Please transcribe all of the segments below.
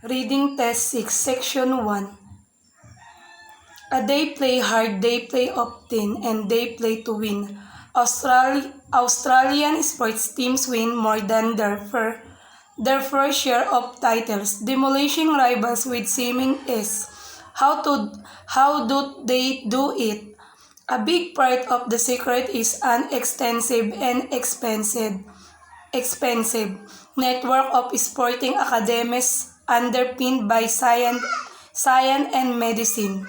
Reading Test 6, Section 1. They play hard, they play often, and they play to win. Australian sports teams win more than their fair share of titles, demolishing rivals with seeming ease. How do they do it? A big part of the secret is an extensive and expensive network of sporting academies underpinned by science and medicine.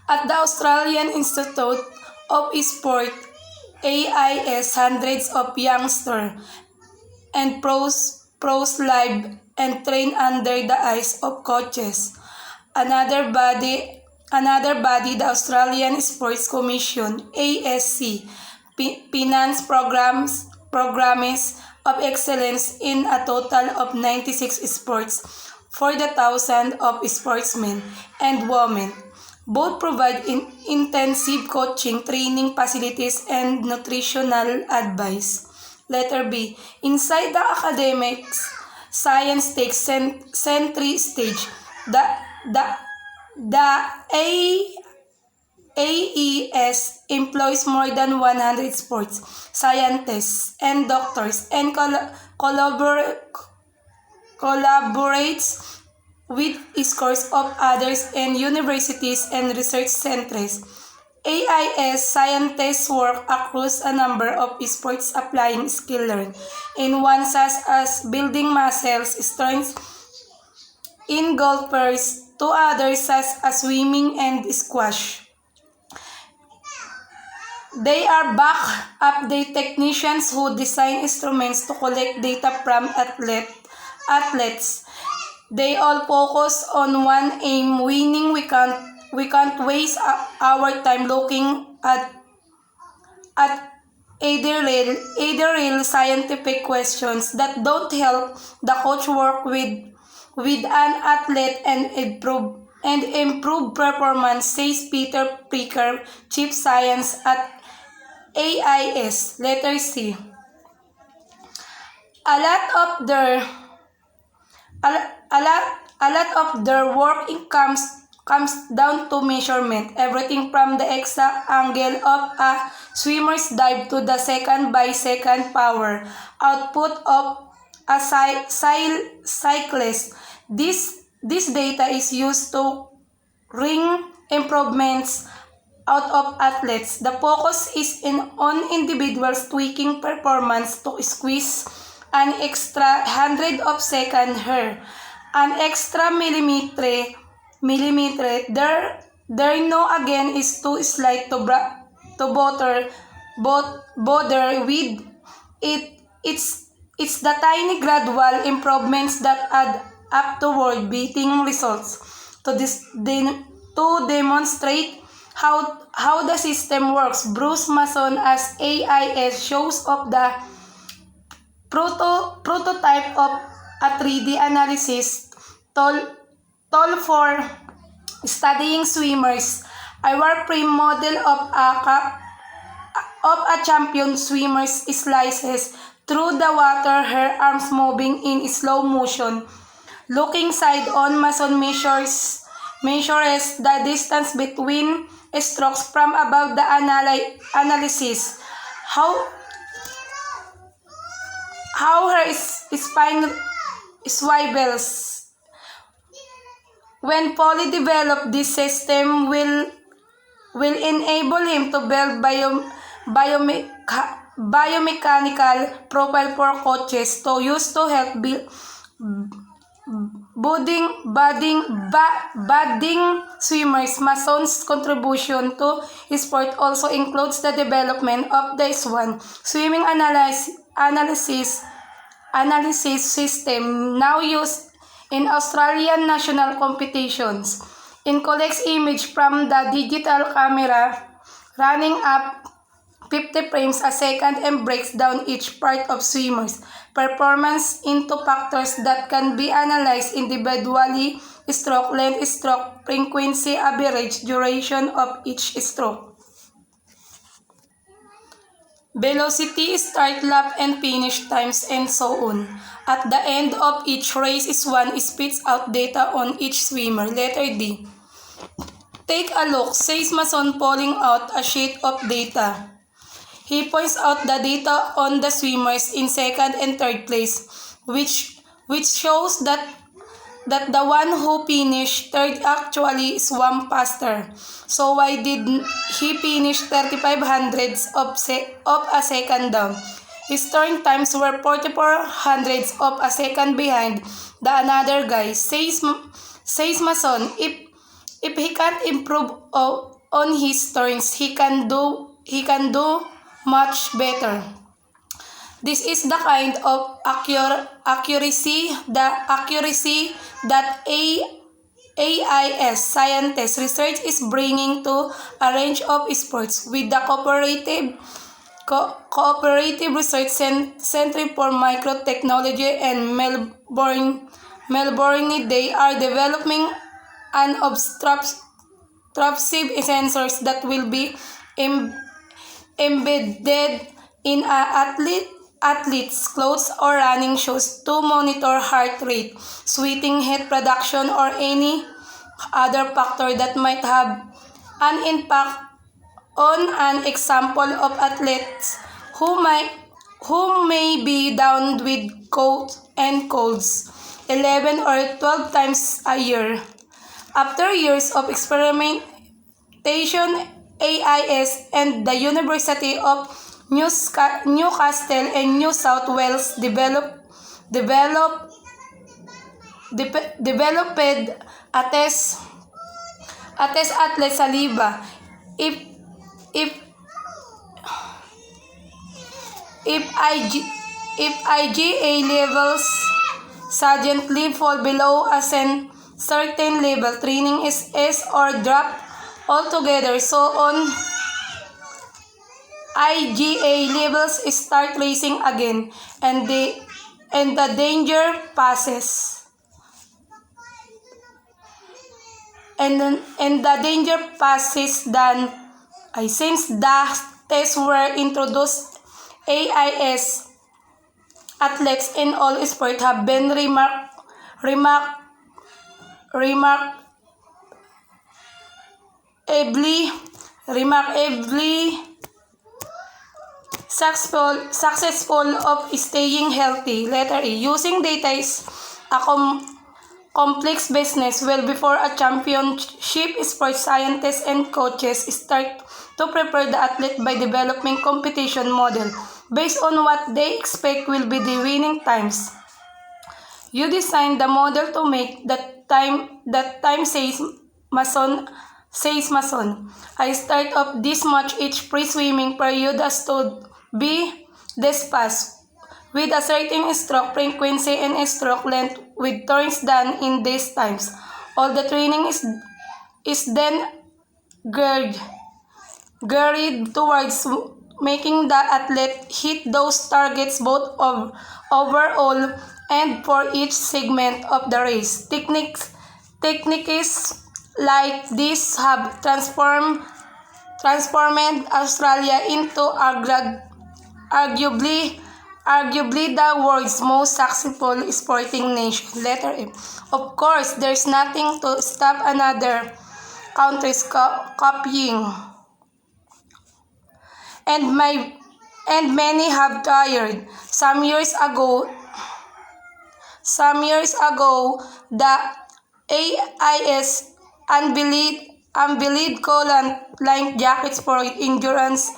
At the Australian Institute of Sport, AIS, hundreds of youngsters and pros live and train under the eyes of coaches. Another body, the Australian Sports Commission (ASC), finance programs of excellence in a total of 96 sports for the thousands of sportsmen and women. Both provide intensive coaching, training facilities, and nutritional advice. Letter B. Inside the academics, science takes center stage. The AES employs more than 100 sports scientists and doctors and collaborates with scores of others and universities and research centers. AIS scientists work across a number of sports applying skill learned in one such as building muscles strength in golfers to others such as swimming and squash. They are back-up technicians who design instruments to collect data from athletes. They all focus on one aim, winning. We can't waste our time looking at either real scientific questions that don't help the coach work with an athlete and improve performance, says Peter Pricker, Chief Science at AIS. Letter C. A lot of their work comes down to measurement. Everything from the exact angle of a swimmer's dive to the second-by-second power output of a cyclist. This data is used to wring improvements out of athletes. The focus is on individuals tweaking performance to squeeze an extra hundred of second here, an extra millimeter. There no again is too slight to bother with it. It's the tiny gradual improvements that add up toward beating results. To demonstrate how the system works, Bruce Mason as AIS shows up the prototype of a 3D analysis tool for studying swimmers. A wireframe model of a champion swimmer slices through the water, her arms moving in slow motion. Looking side on, Mason measures the distance between strokes from above the analysis. How her spine swivels. When fully developed, this system will enable him to build biomechanical profile for coaches to use to help budding swimmers. Mason's contribution to sport also includes the development of the SWAN swimming analysis system, now used in Australian national competitions. It collects images from the digital camera, running up 50 frames a second, and breaks down each part of swimmers' performance into factors that can be analyzed individually: stroke length, stroke frequency, average duration of each stroke. velocity, start lap and finish times, and so on. At the end of each race is one spits out data on each swimmer. Letter D. Take a look, says Mason, pulling out a sheet of data. He points out the data on the swimmers in second and third place, which shows that the one who finished third actually swam faster. So why did he finish 35 hundredths of a second down? His turn times were 44 hundredths of a second behind the another guy. Says Mason, if he can't improve on his turns, he can do much better. This is the kind of accuracy that AIS scientist research is bringing to a range of sports. With the Cooperative Research Center for Microtechnology and Melbourne, they are developing unobtrusive sensors that will be embedded in athlete's clothes or running shoes to monitor heart rate, sweating, heat production, or any other factor that might have an impact on an example of athletes who may be down with cough and colds 11 or 12 times a year. After years of experimentation, AIS and the University of Newcastle and New South Wales developed a test athlete saliva. If IgA levels suddenly fall below a certain level, training is or drop altogether. So on IgA levels start racing again, and the danger passes. And the danger passes then. Since the tests were introduced, AIS athletes in all sports have been remarkably successful of staying healthy. Letter E. Using data is a complex business. Well before a championship, sports scientists and coaches start to prepare the athlete by developing competition model based on what they expect will be the winning times. You design the model to make that time says Mason. I start off this much each pre-swimming period as to be this fast, with a certain stroke frequency and stroke length with turns done in these times. All the training is then geared towards making the athlete hit those targets both overall and for each segment of the race. Techniques like this have transformed Australia into arguably the world's most successful sporting nation. Letter M. Of course, there's nothing to stop another countries copying. And many have tried. Some years ago, the AIS unveiled coolant line jackets for endurance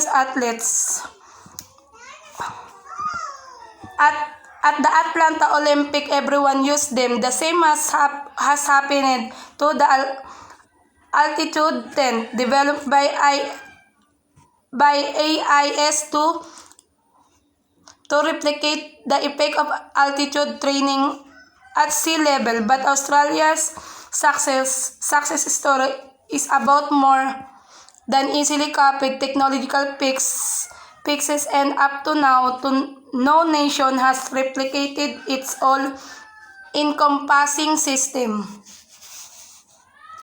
athletes. At the Atlanta Olympic, everyone used them. The same has happened to the altitude tent developed by AIS to replicate the effect of altitude training at sea level. But Australia's success story is about more than easily copied technological fixes, and up to now, no nation has replicated its all-encompassing system.